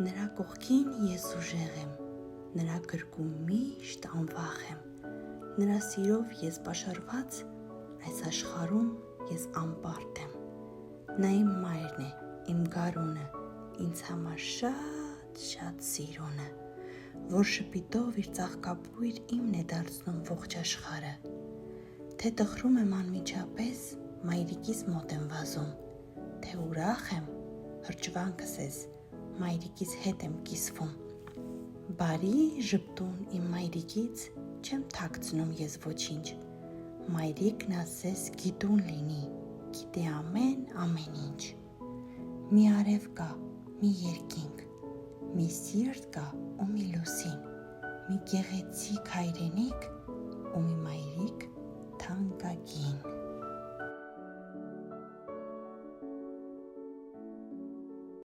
Նրա կողքին ես ուժեղ եմ, նրա գրկում միշտ անվախ եմ, նրա սիրով ես պաշարված, այս աշխարհում ես անպարտ եմ, նա իմ մայրն է, իմ գարունը, ինձ համար շատ սիրունը, որ շպիտով իր ծաղկաբույր իմն է դարձնում ողջ աշխարհը, թե տխրում եմ անմիջապես, մայրիկիս մոտ եմ վազում, թե ուրախ եմ, հրճվանքս ես, մայրիկիս հետ եմ կիսվում, բարի ժպտուն իմ մայրիկից չեմ թաքցնում ես ոչինչ, մայրիկն ասես գիտուն լինի, գիտե ամեն ինչ, մի արև կա, մի երկինք, մի սիրտ կա ու մի լուսին, մի գեղեցիկ հայրենիք ու մի մայրիկ թանկագին։